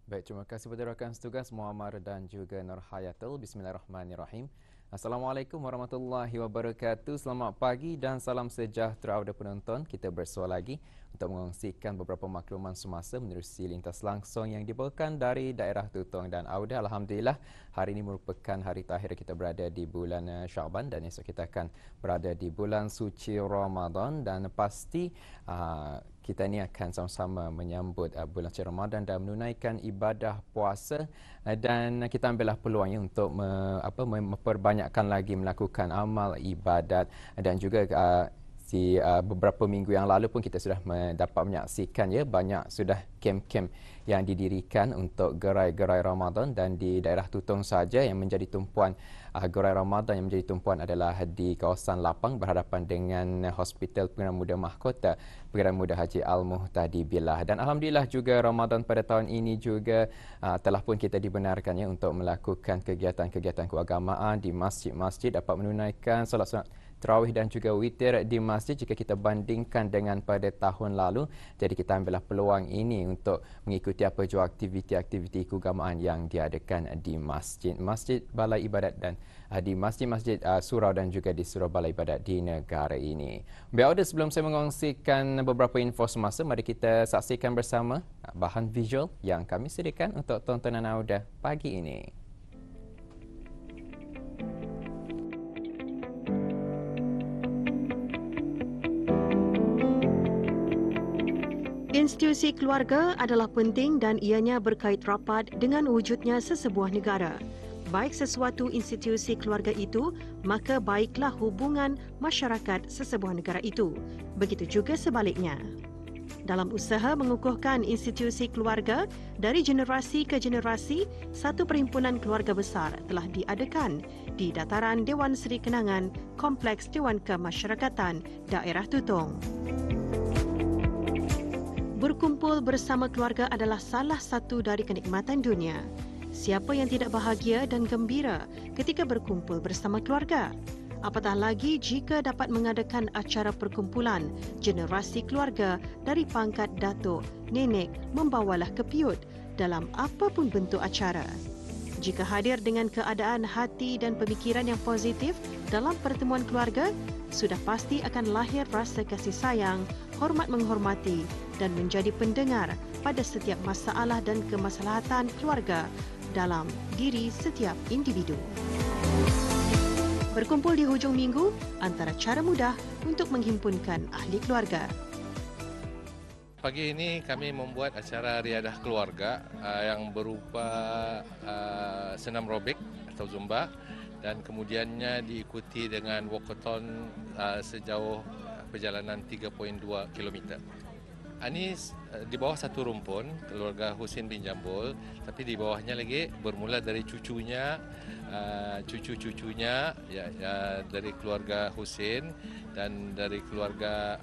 Baik, terima kasih kepada rakan setugas Muammar dan juga Nur Hayatul. Bismillahirrahmanirrahim. Assalamualaikum warahmatullahi wabarakatuh. Selamat pagi dan salam sejahtera kepada penonton. Kita bersua lagi untuk mengongsikan beberapa makluman semasa menerusi lintas langsung yang dibawakan dari daerah Tutong dan Auda. Alhamdulillah, hari ini merupakan hari terakhir kita berada di bulan Syaban dan esok kita akan berada di bulan suci Ramadan dan pasti kita ni akan sama-sama menyambut bulan suci Ramadan dan menunaikan ibadah puasa dan kita ambillah peluangnya untuk memperbanyakkan lagi melakukan amal ibadat dan juga beberapa minggu yang lalu pun kita sudah dapat menyaksikan banyak sudah kem-kem yang didirikan untuk gerai-gerai Ramadan dan di daerah Tutong saja yang menjadi tumpuan gerai Ramadan yang menjadi tumpuan adalah di kawasan Lapang berhadapan dengan Hospital Pengeran Muda Mahkota Pengeran Muda Haji Al-Muhtadi Billah. Dan alhamdulillah juga Ramadan pada tahun ini juga telah pun kita dibenarkannya untuk melakukan kegiatan-kegiatan keagamaan di masjid-masjid, dapat menunaikan solat-solat tarawih dan juga witir di masjid jika kita bandingkan dengan pada tahun lalu. Jadi kita ambillah peluang ini untuk mengikuti apa jua aktiviti-aktiviti keagamaan yang diadakan di masjid balai ibadat dan di masjid-masjid surau dan juga di surau balai ibadat di negara ini. Baik, sebelum saya mengongsikan beberapa info semasa, mari kita saksikan bersama bahan visual yang kami sediakan untuk tontonan Auda pagi ini. Institusi keluarga adalah penting dan ianya berkait rapat dengan wujudnya sesebuah negara. Baik sesuatu institusi keluarga itu, maka baiklah hubungan masyarakat sesebuah negara itu. Begitu juga sebaliknya. Dalam usaha mengukuhkan institusi keluarga dari generasi ke generasi, satu perhimpunan keluarga besar telah diadakan di dataran Dewan Seri Kenangan, Kompleks Dewan Kemasyarakatan, Daerah Tutong. Berkumpul bersama keluarga adalah salah satu dari kenikmatan dunia. Siapa yang tidak bahagia dan gembira ketika berkumpul bersama keluarga? Apatah lagi jika dapat mengadakan acara perkumpulan generasi keluarga dari pangkat datuk, nenek membawalah kepiut dalam apapun bentuk acara. Jika hadir dengan keadaan hati dan pemikiran yang positif dalam pertemuan keluarga, sudah pasti akan lahir rasa kasih sayang, hormat menghormati dan menjadi pendengar pada setiap masalah dan kemaslahatan keluarga dalam diri setiap individu. Berkumpul di hujung minggu antara cara mudah untuk menghimpunkan ahli keluarga. Pagi ini kami membuat acara riadah keluarga yang berupa senam robik atau zumba dan kemudiannya diikuti dengan walkathon sejauh perjalanan 3.2 km. Ini di bawah satu rumpun, keluarga Husin bin Jambul, tapi di bawahnya lagi bermula dari cucunya, cucu-cucunya dari keluarga Husin dan dari keluarga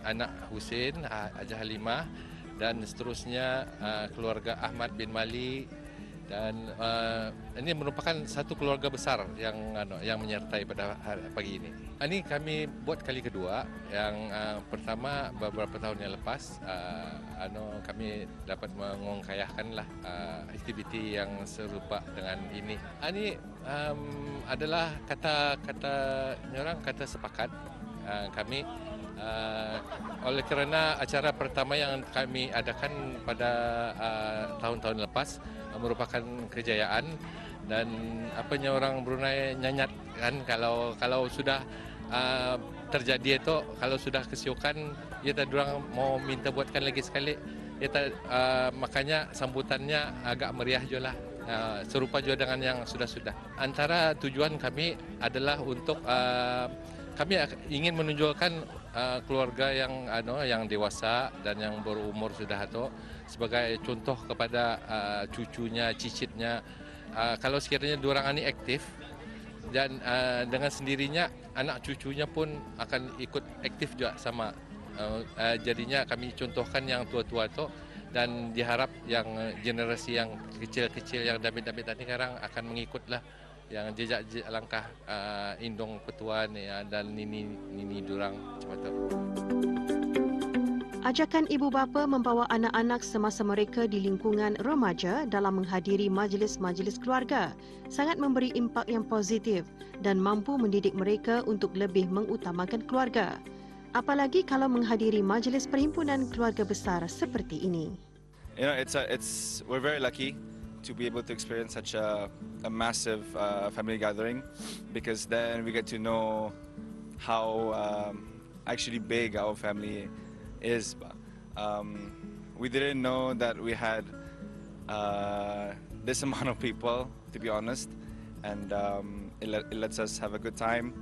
anak Husin, Hajah Halimah, dan seterusnya keluarga Ahmad bin Mali. Dan ini merupakan satu keluarga besar yang menyertai pada pagi ini. Ini kami buat kali kedua. Yang pertama beberapa tahun yang lepas, kami dapat mengongkayahkanlah aktiviti yang serupa dengan ini. Ini adalah kata sepakat kami. Oleh kerana acara pertama yang kami adakan pada tahun-tahun lepas merupakan kejayaan dan apanya orang Brunei nyanyat kan kalau sudah terjadi itu, kalau sudah kesiukan ya orang mau minta buatkan lagi sekali ya makanya sambutannya agak meriah juga lah, serupa juga dengan yang sudah-sudah. Antara tujuan kami adalah untuk kami ingin menunjukkan keluarga yang dewasa dan yang berumur sudah itu sebagai contoh kepada cucunya, cicitnya. Kalau sekiranya diorang ini aktif dan dengan sendirinya anak cucunya pun akan ikut aktif juga sama. Jadinya kami contohkan yang tua-tua itu dan diharap yang generasi yang kecil-kecil yang damit-damit tadi sekarang akan mengikutlah yang jejak langkah indung petuan dan nini durang macam itu. Ajakan ibu bapa membawa anak-anak semasa mereka di lingkungan remaja dalam menghadiri majlis-majlis keluarga sangat memberi impak yang positif dan mampu mendidik mereka untuk lebih mengutamakan keluarga. Apalagi kalau menghadiri majlis perhimpunan keluarga besar seperti ini. You know, we're very lucky to be able to experience such a massive family gathering, because then we get to know how actually big our family is. We didn't know that we had this amount of people, to be honest, and it lets us have a good time.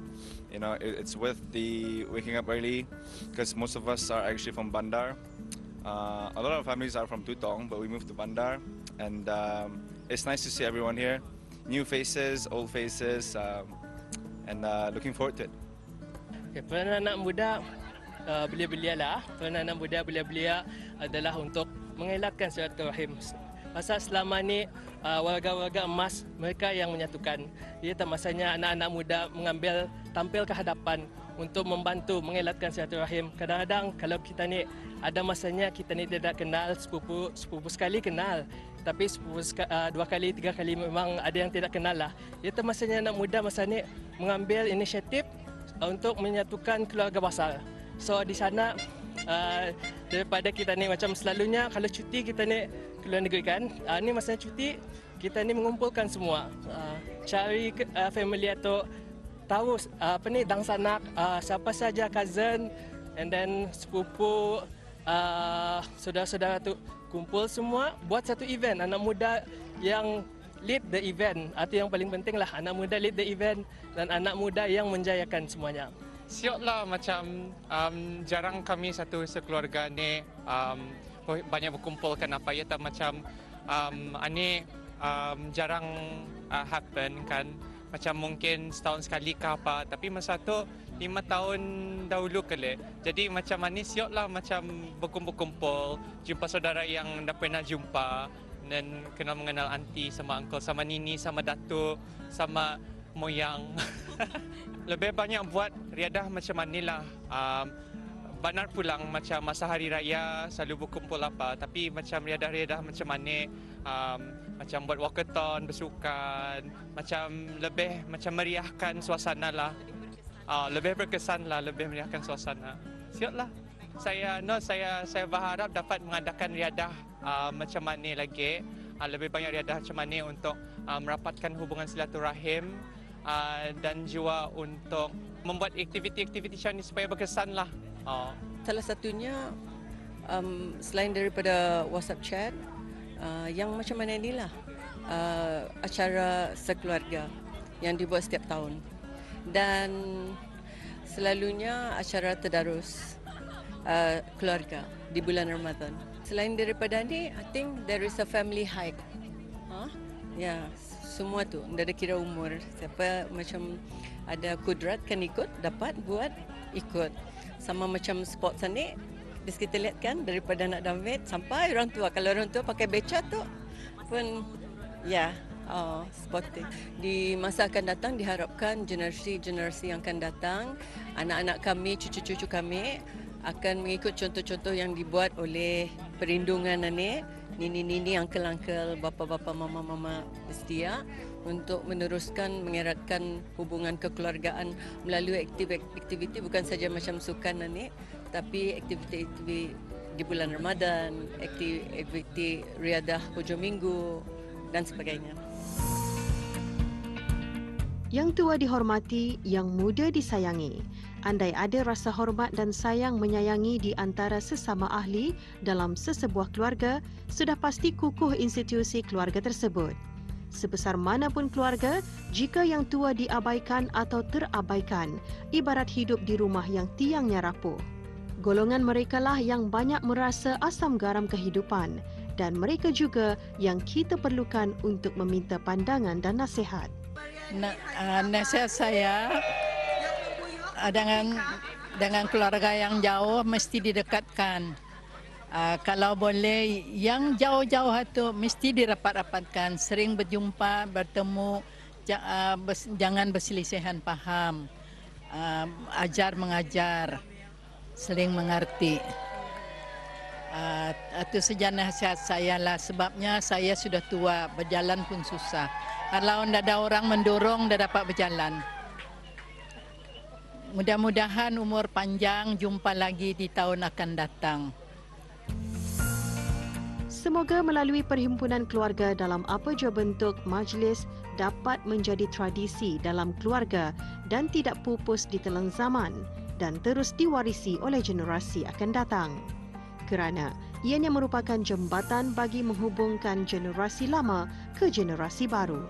You know, it's worth the waking up early, because most of us are actually from Bandar. A lot of families are from Tutong, but we moved to Bandar, and it's nice to see everyone here, new faces, old faces, and looking forward to it. Okay, peranan anak muda belia-belia lah. Peranan anak muda belia-belia adalah untuk mengelakkan silaturahim. Pasal selama ni warga-warga emas mereka yang menyatukan. Ia masanya anak-anak muda tampil ke hadapan untuk membantu mengelakkan silaturahim. Kadang-kadang kalau kita ni ada masanya kita ni tidak kenal sepupu sekali kenal, tapi sepupu 2 kali 3 kali memang ada yang tidak kenal lah. Ia masanya anak muda masa ni mengambil inisiatif untuk menyatukan keluarga besar. So di sana daripada kita ni macam selalunya kalau cuti kita ni keluar negeri kan, ni masanya cuti kita ni mengumpulkan semua, cari family atau tahu apa ni dangsanak, siapa saja cousin, and then sepupu, saudara-saudara tu kumpul semua buat satu event. Anak muda yang lead the event, itu yang paling penting lah, anak muda lead the event dan anak muda yang menjayakan semuanya. Siok lah macam jarang kami satu sekeluarga ni banyak berkumpulkan apa ya, tak macam ini jarang happen kan, macam mungkin setahun sekali ke apa, tapi masa tu 5 tahun dahulu kali. Jadi macam ini siok lah macam berkumpul-kumpul, jumpa saudara yang dah pernah jumpa, dan kenal mengenal aunty sama uncle sama nini sama datuk sama moyang. Lebih banyak buat riadah macam manilah. Banar pulang macam masa hari raya selalu berkumpul apa, tapi macam riadah-riadah macam mana, macam buat walkathon, bersukan, macam lebih macam meriahkan suasana lah. Lebih berkesan lah, lebih meriahkan suasana. Siap lah. Saya berharap dapat mengadakan riadah macam mana lagi, lebih banyak riadah macam mana untuk merapatkan hubungan silaturahim, dan juga untuk membuat aktiviti-aktiviti macam ni supaya berkesan lah. Salah satunya selain daripada WhatsApp chat, yang macam mana inilah acara sekeluarga yang dibuat setiap tahun, dan selalunya acara tadarus keluarga di bulan Ramadan. Selain daripada ni, I think there is a family hike. Ya, semua tu, tidak ada kira umur. Siapa macam ada kudrat kan ikut, dapat buat ikut. Sama macam sports ni, bisa kita lihat kan daripada anak David sampai orang tua. Kalau orang tua pakai beca tu pun ya, sporting. Di masa akan datang diharapkan generasi-generasi yang akan datang, anak-anak kami, cucu-cucu kami akan mengikut contoh-contoh yang dibuat oleh perlindungan ni, nini-nini, uncle-uncle, bapa-bapa, mama-mama sedia, untuk meneruskan mengeratkan hubungan kekeluargaan melalui aktiviti bukan saja macam sukan ni, tapi aktiviti di bulan Ramadan, aktiviti riadah hujung minggu dan sebagainya. Yang tua dihormati, yang muda disayangi. Andai ada rasa hormat dan sayang menyayangi di antara sesama ahli dalam sesebuah keluarga, sudah pasti kukuh institusi keluarga tersebut. Sebesar manapun keluarga, jika yang tua diabaikan atau terabaikan, ibarat hidup di rumah yang tiangnya rapuh. Golongan merekalah yang banyak merasa asam garam kehidupan, dan mereka juga yang kita perlukan untuk meminta pandangan dan nasihat. Nasihat saya dengan keluarga yang jauh mesti didekatkan. Kalau boleh yang jauh-jauh itu mesti dirapat-rapatkan, sering berjumpa, bertemu, jangan berselisihan paham, ajar mengajar, saling mengerti. Itu saja nasihat saya lah, sebabnya saya sudah tua, berjalan pun susah. Kalau tidak ada orang mendorong, tidak dapat berjalan. Mudah-mudahan umur panjang, jumpa lagi di tahun akan datang. Semoga melalui perhimpunan keluarga dalam apa jua bentuk majlis dapat menjadi tradisi dalam keluarga dan tidak pupus ditelan zaman dan terus diwarisi oleh generasi akan datang. Kerana ianya merupakan jembatan bagi menghubungkan generasi lama ke generasi baru.